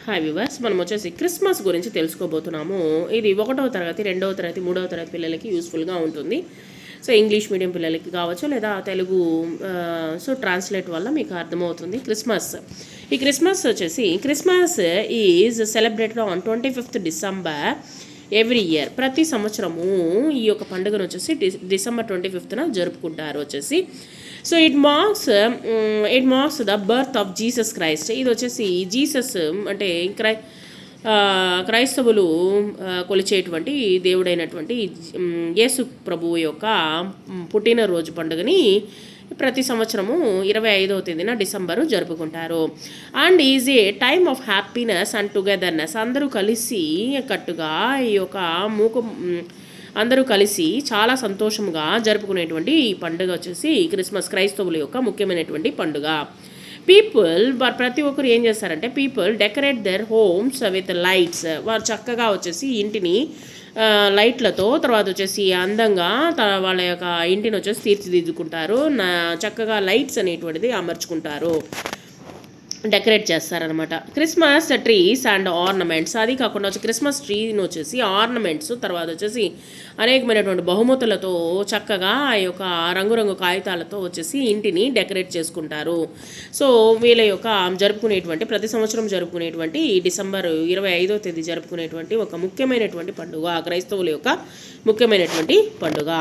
Hi viewers, మనం వచ్చేసి Christmas గురించి తెలుసుకోబోతున్నాము. ఇది 1వ తరగతి, 2వ తరగతి, 3వ తరగతి పిల్లలకి యూస్ఫుల్గా ఉంటుంది. సో ఇంగ్లీష్ మీడియం పిల్లలకి కావచ్చు, లేదా తెలుగు ట్రాన్స్లేట్ వల్ల మీకు అర్థమవుతుంది. ఈ క్రిస్మస్ వచ్చేసి Christmas is celebrated on 25th December every year. ప్రతి సంవత్సరము ఈ యొక్క పండుగను వచ్చేసి డిసెంబర్ 25th జరుపుకుంటారు వచ్చేసి. So it marks the birth of Jesus Christ. ఇది వచ్చేసి జీసస్ అంటే క్రైస్తవులు కొలిచేటువంటి దేవుడైనటువంటి యేసు ప్రభువు యొక్క పుట్టినరోజు పండుగని ప్రతి సంవత్సరము 25వ తేదీన డిసెంబరు జరుపుకుంటారు. And is a time of happiness and togetherness. అందరూ కలిసి కట్టుగా ఈ యొక్క అందరూ కలిసి చాలా సంతోషంగా జరుపుకునేటువంటి ఈ పండుగ వచ్చేసి క్రిస్మస్, క్రైస్తవుల యొక్క ముఖ్యమైనటువంటి పండుగ. ప్రతి ఒక్కరు ఏం చేస్తారంటే people decorate their homes with lights. వారు చక్కగా వచ్చేసి ఇంటిని లైట్లతో, తర్వాత వచ్చేసి అందంగా వాళ్ళ యొక్క ఇంటిని వచ్చేసి తీర్చిదిద్దుకుంటారు. చక్కగా లైట్స్ అనేటువంటిది అమర్చుకుంటారు, డెకరేట్ చేస్తారనమాట. క్రిస్మస్ ట్రీస్ అండ్ ఆర్నమెంట్స్, అది కాకుండా వచ్చి క్రిస్మస్ ట్రీని వచ్చేసి ఆర్నమెంట్స్, తర్వాత వచ్చేసి అనేకమైనటువంటి బహుమతులతో చక్కగా ఆ యొక్క రంగురంగు కాగితాలతో వచ్చేసి ఇంటిని డెకరేట్ చేసుకుంటారు. సో వీళ్ళ యొక్క ప్రతి సంవత్సరం జరుపుకునేటువంటి డిసెంబర్ 25వ తేదీ జరుపుకునేటువంటి ఒక ముఖ్యమైనటువంటి పండుగ, క్రైస్తవుల యొక్క ముఖ్యమైనటువంటి పండుగ.